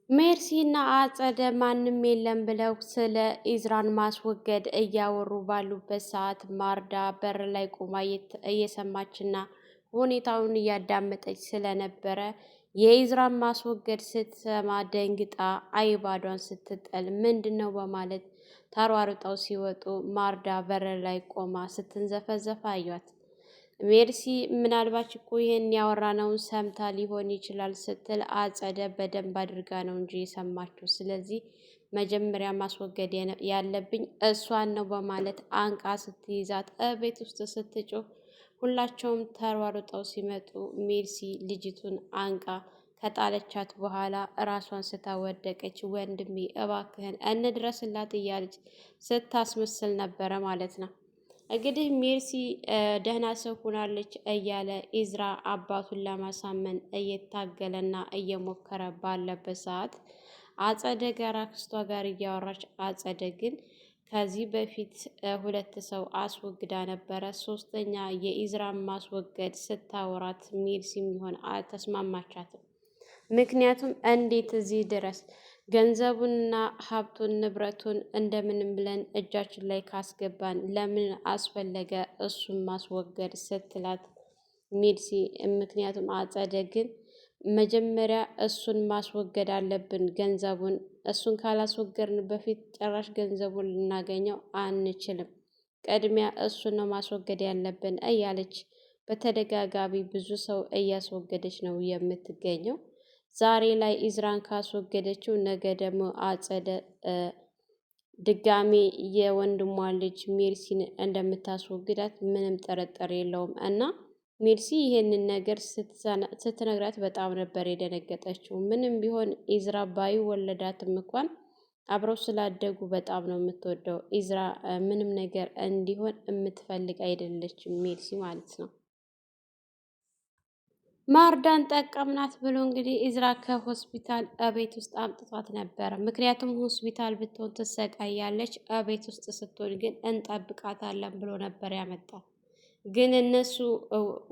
ሜርሲና አጸደ ማንም የለም ብለው ስለ ኢዝራን ማስወገድ እያወሩ ባሉበት ሰዓት ማርዳ በር ላይ ቆማ እየሰማችና ሁኔታውን እያዳመጠች ስለነበረ የኢዝራን ማስወገድ ስትሰማ ደንግጣ አይባዷን ስትጠል ምንድን ነው በማለት ተሯሩጠው ሲወጡ ማርዳ በር ላይ ቆማ ስትንዘፈዘፍ አዩት። ሜርሲ ምናልባት እኮ ይሄን ያወራነውን ሰምታ ሊሆን ይችላል ስትል አጸደ በደንብ አድርጋ ነው እንጂ የሰማችው። ስለዚህ መጀመሪያ ማስወገድ ያለብኝ እሷን ነው በማለት አንቃ ስትይዛት ቤት ውስጥ ስትጮህ ሁላቸውም ተሯሩጠው ሲመጡ ሜርሲ ልጅቱን አንቃ ከጣለቻት በኋላ ራሷን ስታወደቀች ወንድሜ እባክህን እንድረስላት እያለች ስታስመስል ነበረ ማለት ነው። እንግዲህ ሜርሲ ደህና ሰው ሆናለች እያለ ኢዝራ አባቱን ለማሳመን እየታገለና እየሞከረ ባለበት ሰዓት አጸደ ጋር አክስቷ ጋር እያወራች አጸደ ግን ከዚህ በፊት ሁለት ሰው አስወግዳ ነበረ። ሶስተኛ የኢዝራን ማስወገድ ስታወራት ሜርሲም ቢሆን አልተስማማቻትም። ምክንያቱም እንዴት እዚህ ድረስ ገንዘቡንና ሀብቱን ንብረቱን እንደምንም ብለን እጃችን ላይ ካስገባን ለምን አስፈለገ እሱን ማስወገድ ስትላት ሜርሲ ምክንያቱም አጸደ ግን መጀመሪያ እሱን ማስወገድ አለብን፣ ገንዘቡን እሱን ካላስወገድን በፊት ጭራሽ ገንዘቡን ልናገኘው አንችልም፣ ቅድሚያ እሱን ነው ማስወገድ ያለብን እያለች በተደጋጋሚ ብዙ ሰው እያስወገደች ነው የምትገኘው። ዛሬ ላይ ኢዝራን ካስወገደችው ነገ ደግሞ አጸደ ድጋሜ የወንድሟ ልጅ ሜርሲን እንደምታስወግዳት ምንም ጥርጥር የለውም። እና ሜርሲ ይሄንን ነገር ስትነግራት በጣም ነበር የደነገጠችው። ምንም ቢሆን ኢዝራ ባይወለዳትም እንኳን አብረው ስላደጉ በጣም ነው የምትወደው። ኢዝራ ምንም ነገር እንዲሆን የምትፈልግ አይደለችም ሜርሲ ማለት ነው። ማርዳን ጠቀምናት ብሎ እንግዲህ ኢዝራ ከሆስፒታል እቤት ውስጥ አምጥቷት ነበረ። ምክንያቱም ሆስፒታል ብትሆን ትሰቃያለች፣ እቤት ውስጥ ስትሆን ግን እንጠብቃታለን ብሎ ነበር ያመጣት። ግን እነሱ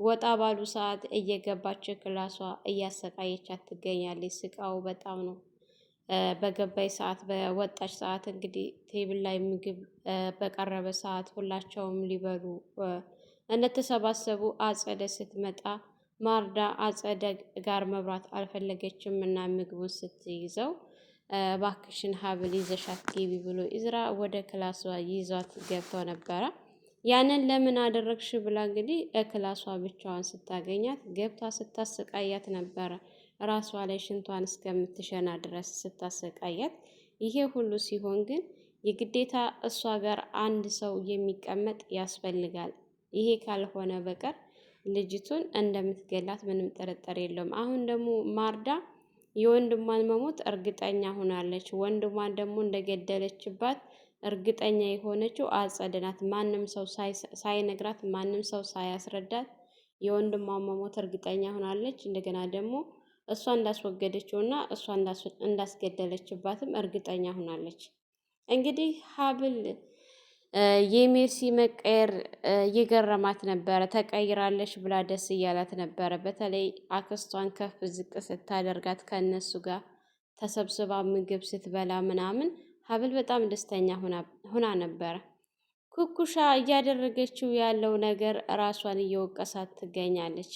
ወጣ ባሉ ሰዓት እየገባች ክላሷ እያሰቃየቻት ትገኛለች። ስቃው በጣም ነው። በገባይ ሰዓት በወጣች ሰዓት እንግዲህ ቴብል ላይ ምግብ በቀረበ ሰዓት ሁላቸውም ሊበሉ እንደተሰባሰቡ አጸደ ስትመጣ ማርዳ አጸደ ጋር መብራት አልፈለገችም እና ምግቡን ስትይዘው ባክሽን ሀብል ይዘሻት ግቢ ብሎ ኢዝራ ወደ ክላሷ ይዟት ገብተው ነበረ። ያንን ለምን አደረግሽ ብላ እንግዲህ ክላሷ ብቻዋን ስታገኛት ገብታ ስታሰቃያት ነበረ። ራሷ ላይ ሽንቷን እስከምትሸና ድረስ ስታሰቃያት። ይሄ ሁሉ ሲሆን ግን የግዴታ እሷ ጋር አንድ ሰው የሚቀመጥ ያስፈልጋል። ይሄ ካልሆነ በቀር ልጅቱን እንደምትገላት ምንም ጥርጥር የለውም። አሁን ደግሞ ማርዳ የወንድሟን መሞት እርግጠኛ ሆናለች። ወንድሟን ደግሞ እንደገደለችባት እርግጠኛ የሆነችው አጸደ ናት። ማንም ሰው ሳይነግራት ማንም ሰው ሳያስረዳት የወንድሟን መሞት እርግጠኛ ሆናለች። እንደገና ደግሞ እሷ እንዳስወገደችው እና እሷ እንዳስገደለችባትም እርግጠኛ ሆናለች። እንግዲህ ሀብል የሜርሲ መቀየር እየገረማት ነበረ። ተቀይራለች ብላ ደስ እያላት ነበረ። በተለይ አክስቷን ከፍ ዝቅ ስታደርጋት ከእነሱ ጋር ተሰብስባ ምግብ ስትበላ ምናምን ሀብል በጣም ደስተኛ ሆና ነበረ። ኩኩሻ እያደረገችው ያለው ነገር ራሷን እየወቀሳት ትገኛለች።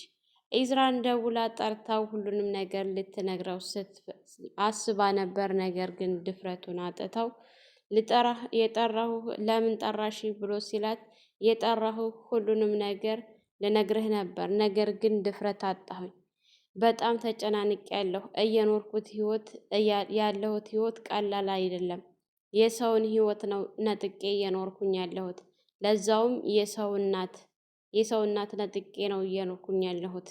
ኢዝራን ደውላ ጠርታው ሁሉንም ነገር ልትነግረው አስባ ነበር። ነገር ግን ድፍረቱን አጥተው የጠራሁ ለምን ጠራሽ ብሎ ሲላት የጠራሁ ሁሉንም ነገር ልነግርህ ነበር፣ ነገር ግን ድፍረት አጣሁኝ። በጣም ተጨናንቄ እየኖርኩት ያለሁት ህይወት ቀላል አይደለም። የሰውን ህይወት ነው ነጥቄ እየኖርኩኝ ያለሁት፣ ለዛውም የሰው እናት ነጥቄ ነው እየኖርኩኝ ያለሁት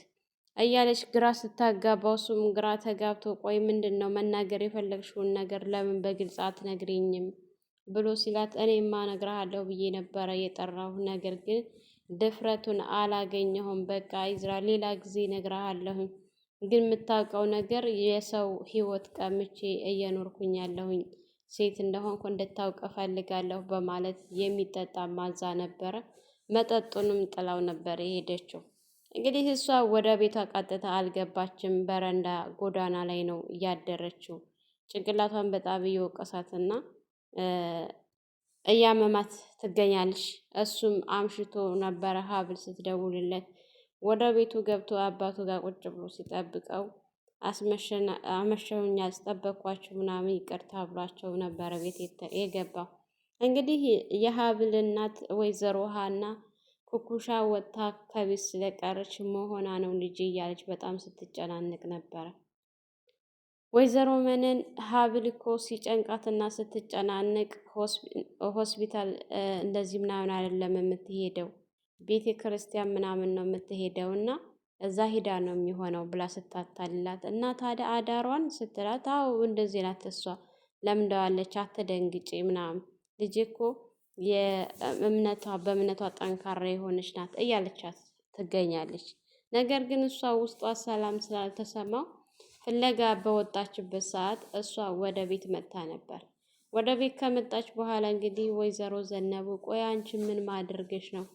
እያለች ግራ ስታጋባው እሱም ግራ ተጋብቶ ቆይ ምንድን ነው መናገር የፈለግሽውን ነገር ለምን በግልጽ አትነግሪኝም ብሎ ሲላት እኔማ እነግርሃለሁ ብዬ ነበረ የጠራሁ፣ ነገር ግን ድፍረቱን አላገኘሁም። በቃ ኢዝራ ሌላ ጊዜ እነግርሃለሁኝ፣ ግን የምታውቀው ነገር የሰው ህይወት ቀምቼ እየኖርኩኝ ያለሁኝ ሴት እንደሆንኩ እንድታውቅ እፈልጋለሁ በማለት የሚጠጣ ማዛ ነበረ። መጠጡንም ጥላው ነበር የሄደችው። እንግዲህ እሷ ወደ ቤቷ ቀጥታ አልገባችም። በረንዳ ጎዳና ላይ ነው እያደረችው። ጭንቅላቷን በጣም እየወቀሳትና እያመማት ትገኛለች። እሱም አምሽቶ ነበረ ሀብል ስትደውልለት ወደ ቤቱ ገብቶ አባቱ ጋር ቁጭ ብሎ ሲጠብቀው አመሸሁኝ ያስጠበቅኳቸው ምናምን ይቅርታ ብሏቸው ነበረ ቤት የገባው። እንግዲህ የሀብል እናት ወይዘሮ ሀና ኩኩሻ ወጥታ ከቤት ስለቀረች መሆኗ ነው ልጅ እያለች በጣም ስትጨናነቅ ነበረ። ወይዘሮ መነን ሀብል እኮ ሲጨንቃትና ስትጨናነቅ ሆስፒታል እንደዚህ ምናምን አይደለም የምትሄደው ቤተ ክርስቲያን ምናምን ነው የምትሄደው እና እዛ ሂዳ ነው የሚሆነው ብላ ስታታልላት እና ታዲያ አዳሯን ስትላት አዎ እንደዚህ ናት እሷ ለምደዋለች አትደንግጪ ምናምን ልጅ እኮ በእምነቷ ጠንካራ የሆነች ናት እያለቻት ትገኛለች። ነገር ግን እሷ ውስጧ ሰላም ስላልተሰማው ፍለጋ በወጣችበት ሰዓት እሷ ወደ ቤት መጥታ ነበር። ወደ ቤት ከመጣች በኋላ እንግዲህ ወይዘሮ ዘነቡ ቆይ አንቺ ምን ማድረግሽ ነው?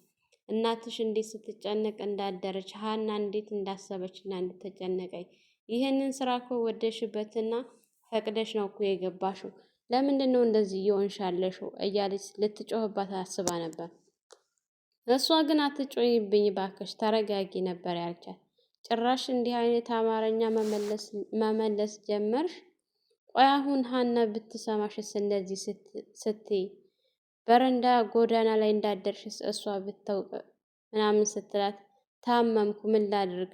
እናትሽ እንዴት ስትጨነቅ እንዳደረች ሀና እንዴት እንዳሰበችና እንድትጨነቀኝ ይህንን ስራ እኮ ወደሽበትና ፈቅደሽ ነው እኮ የገባሽው። ለምንድን ነው እንደዚህ እየሆንሻለሽው? እያለች ልትጮህባት አስባ ነበር። እሷ ግን አትጮይብኝ ባክሽ ተረጋጊ ነበር ያልቻት። ጭራሽ እንዲህ አይነት አማርኛ መመለስ ጀመርሽ? ቆይ አሁን ሀና ብትሰማሽስ እንደዚህ ስትይ በረንዳ ጎዳና ላይ እንዳደርሽስ እሷ ብታውቅ ምናምን ስትላት ታመምኩ ምን ላድርግ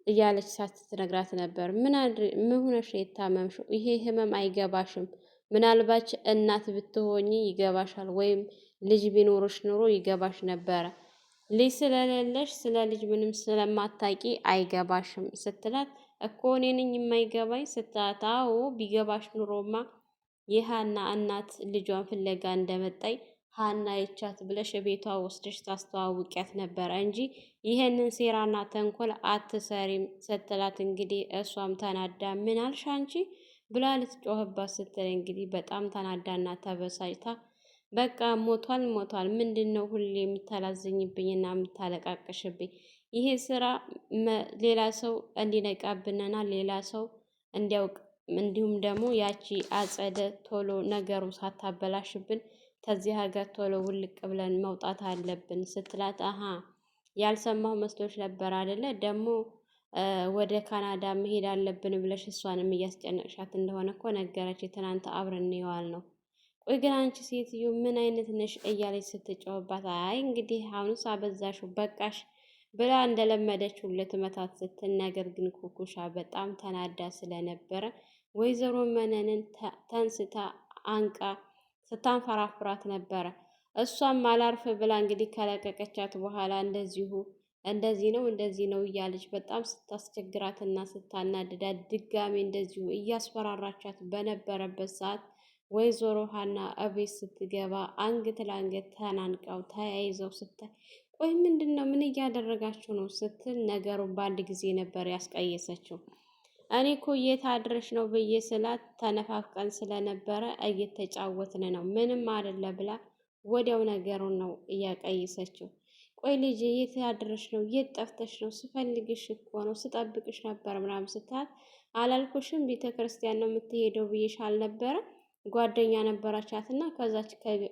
እያለች ሳትነግራት ነበር። ምን ሆነሽ የታመምሽው? ይሄ ህመም አይገባሽም። ምናልባች እናት ብትሆኚ ይገባሻል፣ ወይም ልጅ ቢኖርሽ ኑሮ ይገባሽ ነበረ። ልጅ ስለሌለሽ ስለ ልጅ ምንም ስለማታቂ አይገባሽም ስትላት እኮ እኔ ነኝ የማይገባኝ ስትላት አዎ ቢገባሽ ኑሮማ የሀና እናት ልጇን ፍለጋ እንደመጣይ ሀና የቻት ብለሽ ቤቷ ወስደሽ ታስተዋውቂያት ነበረ እንጂ ይሄንን ሴራና ተንኮል አትሰሪም ስትላት እንግዲህ እሷም ተናዳ ምን አልሽ አንቺ ብላ ልትጮህባት ስትል እንግዲህ በጣም ተናዳና ተበሳጭታ በቃ ሞቷል ምንድን ነው ሁሌ የምታላዝኝብኝና የምታለቃቅሽብኝ? ይሄ ስራ ሌላ ሰው እንዲነቃብንና ሌላ ሰው እንዲያውቅ እንዲሁም ደግሞ ያቺ አጸደ ቶሎ ነገሩ ሳታበላሽብን ከዚህ ሀገር ቶሎ ውልቅ ብለን መውጣት አለብን ስትላት አሀ ያልሰማሁ መስሎች ነበር አይደለ? ደግሞ ወደ ካናዳ መሄድ አለብን ብለሽ እሷንም እያስጨነቅሻት እንደሆነ እኮ ነገረች። ትናንት አብረን የዋል ነው። ቆይ ግን አንቺ ሴትዮ ምን አይነት ነሽ? እያለች ስትጫወባት አይ እንግዲህ አሁንስ አበዛሽው በቃሽ ብላ እንደለመደችው ልትመታት ስትል፣ ነገር ግን ኩኩሻ በጣም ተናዳ ስለነበረ ወይዘሮ መነንን ተንስታ አንቃ ስታንፈራፍራት ነበረ። እሷም አላርፍ ብላ እንግዲህ ከለቀቀቻት በኋላ እንደዚህ ነው እያለች በጣም ስታስቸግራትና ስታናድዳት ድጋሜ እንደዚሁ እያስፈራራቻት በነበረበት ሰዓት ወይዘሮ ሀና እቤት ስትገባ አንገት ለአንገት ተናንቀው ተያይዘው ስታይ ቆይ ምንድን ነው ምን እያደረጋችሁ ነው ስትል ነገሩን በአንድ ጊዜ ነበር ያስቀየሰችው። እኔ እኮ የት አድረሽ ነው ብዬ ስላት ተነፋፍቀን ስለነበረ እየተጫወትን ነው ምንም አይደለ ብላ ወዲያው ነገሩን ነው እያቀየሰችው። ቆይ ልጅ የት አድረሽ ነው? የት ጠፍተሽ ነው? ስፈልግሽ እኮ ነው ስጠብቅሽ ነበር ምናምን ስትላት አላልኩሽም ቤተ ክርስቲያን ነው የምትሄደው ብዬሽ አልነበረ? ጓደኛ ነበረቻት እና ከዛች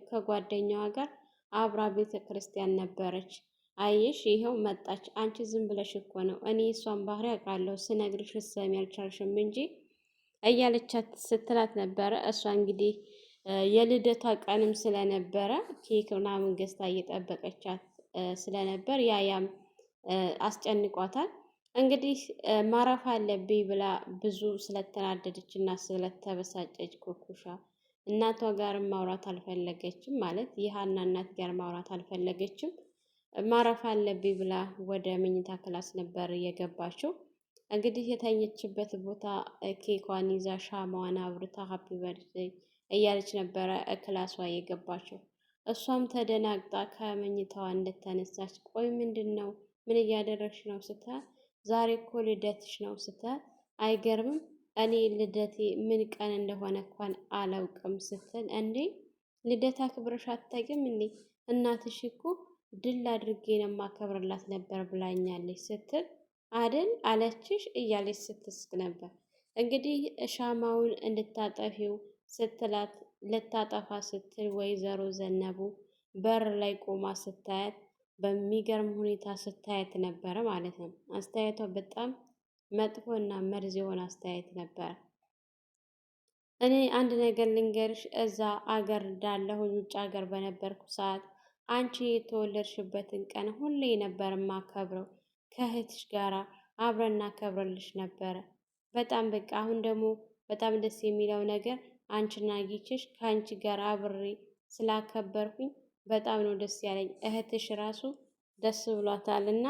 ከጓደኛዋ ጋር አብራ ቤተ ክርስቲያን ነበረች። አየሽ ይኸው መጣች። አንቺ ዝም ብለሽ እኮ ነው እኔ እሷን ባህሪ አውቃለሁ ስነግርሽ ሰሚ አልቻልሽም እንጂ እያለቻት ስትላት ነበረ። እሷ እንግዲህ የልደቷ ቀንም ስለነበረ ኬክ ምናምን ገዝታ እየጠበቀቻት ስለነበር ያም አስጨንቋታል። እንግዲህ ማረፍ አለብኝ ብላ ብዙ ስለተናደደች እና ስለተበሳጨች ኩኩሻ እናቷ ጋር ማውራት አልፈለገችም። ማለት የሀና እናት ጋር ማውራት አልፈለገችም። ማረፍ አለብኝ ብላ ወደ መኝታ ክላስ ነበር የገባችው። እንግዲህ የተኘችበት ቦታ ኬኳን ይዛ ሻማዋን አብርታ ሀፒ በርዝዴይ እያለች ነበረ ክላሷ የገባችው። እሷም ተደናግጣ ከመኝታዋ እንደተነሳች ቆይ ምንድን ነው ምን እያደረግሽ ነው ስትላት ዛሬ እኮ ልደትሽ ነው ስትላት አይገርምም እኔ ልደቴ ምን ቀን እንደሆነ እንኳን አላውቅም ስትል እንዴ ልደት አክብረሽ አታውቂም እንዴ? እናትሽ እኮ ድል አድርጌ ነው የማከብርላት ነበር ብላኛለች ስትል አደል አለችሽ እያለች ስትስቅ ነበር። እንግዲህ ሻማውን እንድታጠፊው ስትላት ልታጠፋ ስትል ወይዘሮ ዘነቡ በር ላይ ቆማ ስታያት በሚገርም ሁኔታ ስታያት ነበረ ማለት ነው። አስተያየቷ በጣም መጥፎ እና መርዝ የሆነ አስተያየት ነበረ። እኔ አንድ ነገር ልንገርሽ፣ እዛ አገር እንዳለሁኝ ውጭ ሀገር በነበርኩ ሰዓት አንቺ የተወለድሽበትን ቀን ሁሌ ነበር ማከብረው። ከእህትሽ ጋራ አብረን እናከብርልሽ ነበረ። በጣም በቃ አሁን ደግሞ በጣም ደስ የሚለው ነገር አንቺና ጊችሽ ከአንቺ ጋር አብሬ ስላከበርኩኝ በጣም ነው ደስ ያለኝ። እህትሽ ራሱ ደስ ብሏታል እና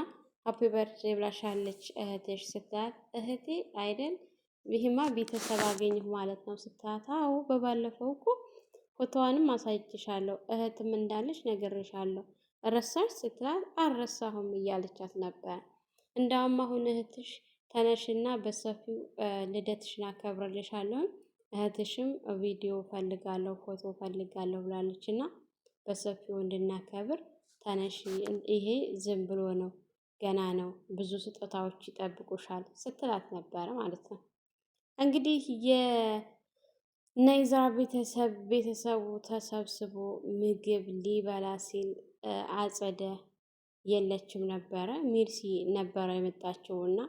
ሀፒ በርዝዴ ብላሻለች እህትሽ ስትላት፣ እህቴ አይደል ይህማ ቤተሰብ አገኘሁ ማለት ነው ስትላት፣ አዎ በባለፈው እኮ ፎቶዋንም አሳይችሻለሁ እህትም እንዳለች ነግሬሻለሁ ረሳሽ ስትላት፣ አልረሳሁም እያለቻት ነበር። እንዳውም አሁን እህትሽ ተነሽና በሰፊው ልደትሽን አከብርልሻለሁ እህትሽም ቪዲዮ ፈልጋለሁ ፎቶ ፈልጋለሁ ብላለች እና በሰፊው እንድናከብር ተነሺ፣ ይሄ ዝም ብሎ ነው ገና ነው ብዙ ስጦታዎች ይጠብቁሻል ስትላት ነበረ ማለት ነው። እንግዲህ የነይዛ ቤተሰቡ ተሰብስቦ ምግብ ሊበላ ሲል አጸደ የለችም ነበረ። ሚርሲ ነበረ የመጣችው እና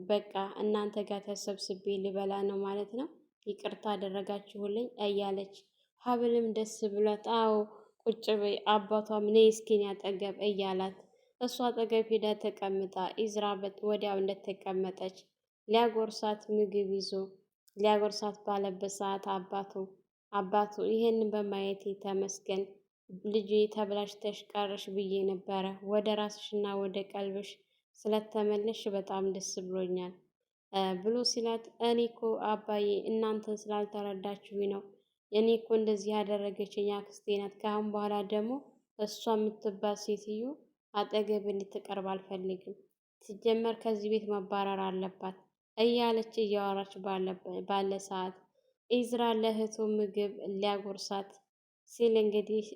በቃ እናንተ ጋር ተሰብስቤ ልበላ ነው ማለት ነው፣ ይቅርታ አደረጋችሁልኝ እያለች ሀብልም ደስ ብሏት፣ አዎ ቁጭ በይ አባቷም ነይ እስኪን ያጠገብ እያላት እሷ አጠገብ ሄዳ ተቀምጣ ኢዝራ ወዲያው እንደተቀመጠች ሊያጎርሳት ምግብ ይዞ ሊያጎርሳት ባለበት ሰዓት አባቱ ይሄንን በማየቴ ተመስገን ልጄ ተብላሽተሽ ቀረሽ ብዬ ነበረ፣ ወደ ራስሽና ወደ ቀልብሽ ስለተመለሽ በጣም ደስ ብሎኛል ብሎ ሲላት፣ እኔ እኮ አባዬ እናንተን ስላልተረዳችሁኝ ነው። እኔ እኮ እንደዚህ ያደረገችኝ አክስቴ ናት። ከአሁን በኋላ ደግሞ እሷ የምትባል ሴትዮ አጠገብ እንድትቀርብ አልፈልግም። ሲጀመር ከዚህ ቤት መባረር አለባት እያለች እያወራች ባለ ሰዓት ኢዝራ ለእህቱ ምግብ ሊያጎርሳት ሲል እንግዲህ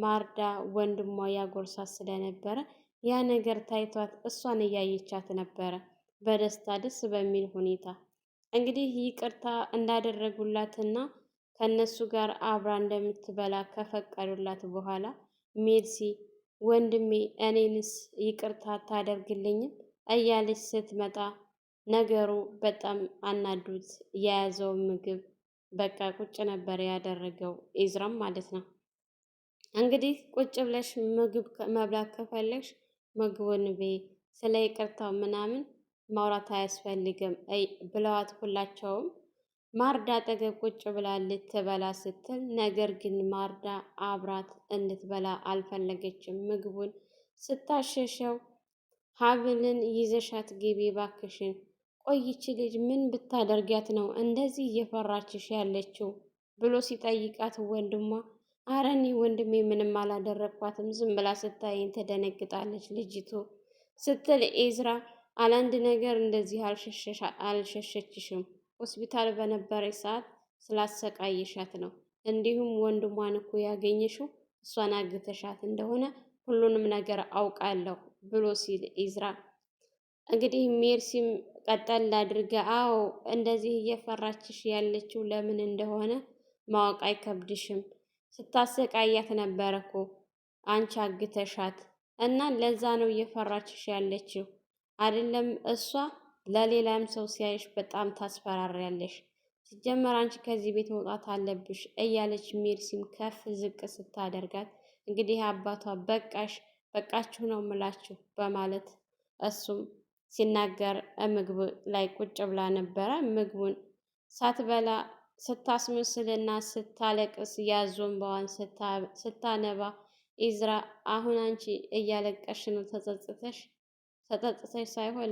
ማርዳ ወንድሟ ያጎርሳት ስለነበረ ያ ነገር ታይቷት እሷን እያየቻት ነበረ በደስታ ደስ በሚል ሁኔታ። እንግዲህ ይቅርታ እንዳደረጉላትና ከነሱ ጋር አብራ እንደምትበላ ከፈቀዱላት በኋላ ሜርሲ ወንድሜ እኔንስ ይቅርታ አታደርግልኝም እያለች ስትመጣ ነገሩ በጣም አናዱት። የያዘውን ምግብ በቃ ቁጭ ነበር ያደረገው ኢዝራም ማለት ነው። እንግዲህ ቁጭ ብለሽ ምግብ መብላት ከፈለግሽ ምግቡን ቤ ስለ ይቅርታው ምናምን ማውራት አያስፈልግም ብለዋት ሁላቸውም ማርዳ አጠገብ ቁጭ ብላ ልትበላ ስትል፣ ነገር ግን ማርዳ አብራት እንድትበላ አልፈለገችም። ምግቡን ስታሸሸው ሀብልን ይዘሻት ግቢ ባክሽን፣ ቆይች ልጅ ምን ብታደርጊያት ነው እንደዚህ እየፈራችሽ ያለችው ብሎ ሲጠይቃት ወንድሟ፣ አረ እኔ ወንድሜ ምንም አላደረግኳትም ዝም ብላ ስታይኝ ትደነግጣለች ልጅቱ ስትል፣ ኤዝራ አላንድ ነገር እንደዚህ አልሸሸችሽም ሆስፒታል በነበረች ሰዓት ስላሰቃየሻት ነው። እንዲሁም ወንድሟን እኮ ያገኘሽው እሷን አግተሻት እንደሆነ ሁሉንም ነገር አውቃለሁ ብሎ ሲል ኢዝራ እንግዲህ ሜርሲም ቀጠል አድርገ፣ አዎ እንደዚህ እየፈራችሽ ያለችው ለምን እንደሆነ ማወቅ አይከብድሽም። ስታሰቃያት ነበረ እኮ አንቺ አግተሻት እና ለዛ ነው እየፈራችሽ ያለችው አይደለም እሷ ለሌላም ሰው ሲያይሽ በጣም ታስፈራሪያለሽ። ሲጀመር አንቺ ከዚህ ቤት መውጣት አለብሽ እያለች ሜርሲም ከፍ ዝቅ ስታደርጋት እንግዲህ አባቷ በቃችሁ ነው ምላችሁ በማለት እሱም ሲናገር ምግብ ላይ ቁጭ ብላ ነበረ። ምግቡን ሳትበላ ስታስመስልና ስታለቅስ ያዞንባዋን ስታነባ ኢዝራ አሁን አንቺ እያለቀሽ ነው ተጸጽተሽ ሳይሆን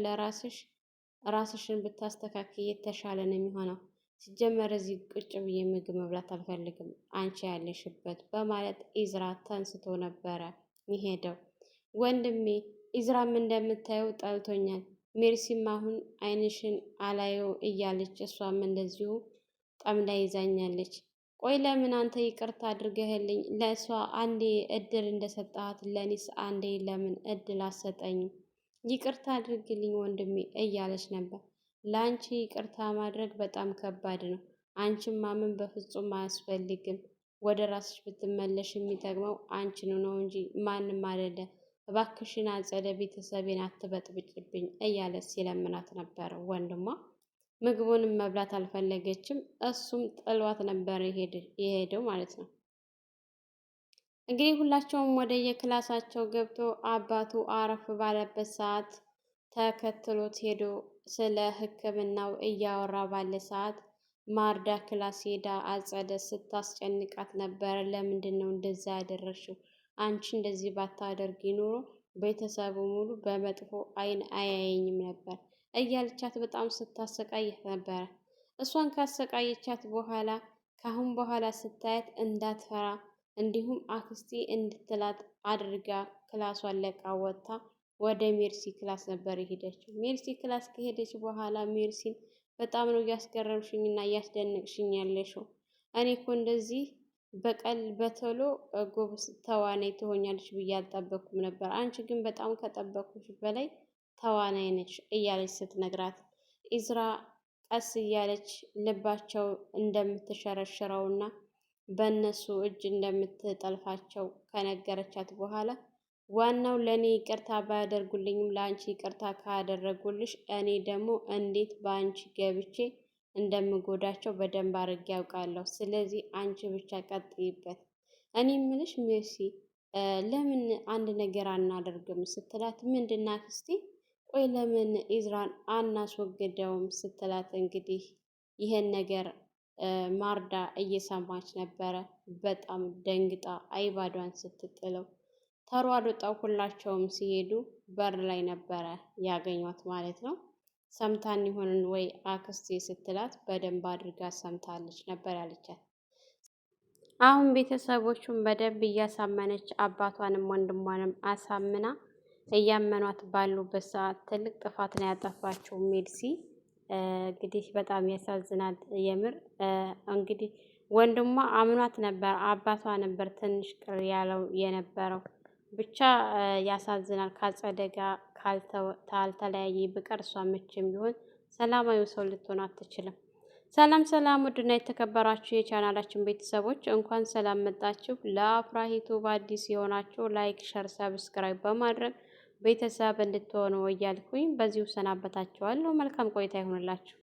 ራስሽን ብታስተካክይ የተሻለ ነው የሚሆነው። ሲጀመር እዚህ ቁጭ ብዬ ምግብ መብላት አልፈልግም አንቺ ያለሽበት በማለት ኢዝራ ተንስቶ ነበረ የሄደው። ወንድሜ ኢዝራም እንደምታየው ጠልቶኛል፣ ሜርሲም አሁን አይንሽን አላየው እያለች እሷም እንደዚሁ ጠምዳ ይዛኛለች። ቆይ ለምን አንተ ይቅርታ አድርገህልኝ ለእሷ አንዴ እድል እንደሰጣት ለእኔስ አንዴ ለምን እድል አሰጠኝም? ይቅርታ አድርግልኝ ወንድሜ እያለች ነበር። ለአንቺ ይቅርታ ማድረግ በጣም ከባድ ነው። አንቺን ማመን በፍጹም አያስፈልግም። ወደ ራስሽ ብትመለሽ የሚጠቅመው አንቺን ነው እንጂ ማንም አይደለም። እባክሽን አጸደ ቤተሰቤን አትበጥብጭብኝ እያለ ሲለምናት ነበረ ወንድሟ። ምግቡንም መብላት አልፈለገችም። እሱም ጥሏት ነበር የሄደው ማለት ነው። እንግዲህ ሁላቸውም ወደ የክላሳቸው ገብቶ አባቱ አረፍ ባለበት ሰዓት ተከትሎት ሄዶ ስለ ሕክምናው እያወራ ባለ ሰዓት ማርዳ ክላስ ሄዳ አጸደ ስታስጨንቃት ነበረ። ለምንድን ነው እንደዛ ያደረግሽው? አንቺ እንደዚህ ባታደርጊ ኑሮ ቤተሰቡ ሙሉ በመጥፎ አይን አያየኝም ነበር እያለቻት በጣም ስታሰቃየት ነበረ። እሷን ካሰቃየቻት በኋላ ካሁን በኋላ ስታያት እንዳትፈራ እንዲሁም አክስቴ እንድትላት አድርጋ ክላሷን ለቃ ወጥታ ወደ ሜርሲ ክላስ ነበር የሄደችው። ሜርሲ ክላስ ከሄደች በኋላ ሜርሲን በጣም ነው እያስገረምሽኝ እና እያስደነቅሽኝ ያለሽው። እኔ እኮ እንደዚህ በቶሎ ጎበዝ ተዋናይ ትሆኛለች ብዬ አልጠበኩም ነበር። አንቺ ግን በጣም ከጠበኩሽ በላይ ተዋናይ ነች እያለች ስትነግራት ኢዝራ ቀስ እያለች ልባቸው እንደምትሸረሽረውና በእነሱ እጅ እንደምትጠልፋቸው ከነገረቻት በኋላ ዋናው ለእኔ ይቅርታ ባያደርጉልኝም ለአንቺ ይቅርታ ካደረጉልሽ እኔ ደግሞ እንዴት በአንቺ ገብቼ እንደምጎዳቸው በደንብ አድርጌ ያውቃለሁ። ስለዚህ አንቺ ብቻ ቀጥይበት። እኔ ምልሽ ሜርሲ ለምን አንድ ነገር አናደርግም ስትላት ምንድን ናት እስቲ ቆይ ለምን ኢዝራን አናስወግደውም ስትላት እንግዲህ ይህን ነገር ማርዳ እየሰማች ነበረ። በጣም ደንግጣ አይባዷን ስትጥለው ተሯሩጠው ሁላቸውም ሲሄዱ በር ላይ ነበረ ያገኟት ማለት ነው። ሰምታን ይሆን ወይ አክስቴ ስትላት በደንብ አድርጋ ሰምታለች ነበር ያለቻት። አሁን ቤተሰቦቹን በደንብ እያሳመነች አባቷንም ወንድሟንም አሳምና እያመኗት ባሉበት ሰዓት ትልቅ ጥፋት ነው ያጠፋችው ሜርሲ። እንግዲህ በጣም ያሳዝናል የምር። እንግዲህ ወንድሟ አምኗት ነበር፣ አባቷ ነበር ትንሽ ቅር ያለው የነበረው። ብቻ ያሳዝናል። ካጸደ ጋር ካልተለያየ በቀር እሷ መቼም ቢሆን ሰላማዊ ሰው ልትሆን አትችልም። ሰላም ሰላም! ውድና የተከበራችሁ የቻናላችን ቤተሰቦች እንኳን ሰላም መጣችሁ። ለአፍራሂቱ በአዲስ የሆናችሁ ላይክ፣ ሸር፣ ሰብስክራይብ በማድረግ ቤተሰብ እንድትሆኑ እያልኩኝ በዚሁ ሰናበታችኋለሁ። መልካም ቆይታ ይሆንላችሁ።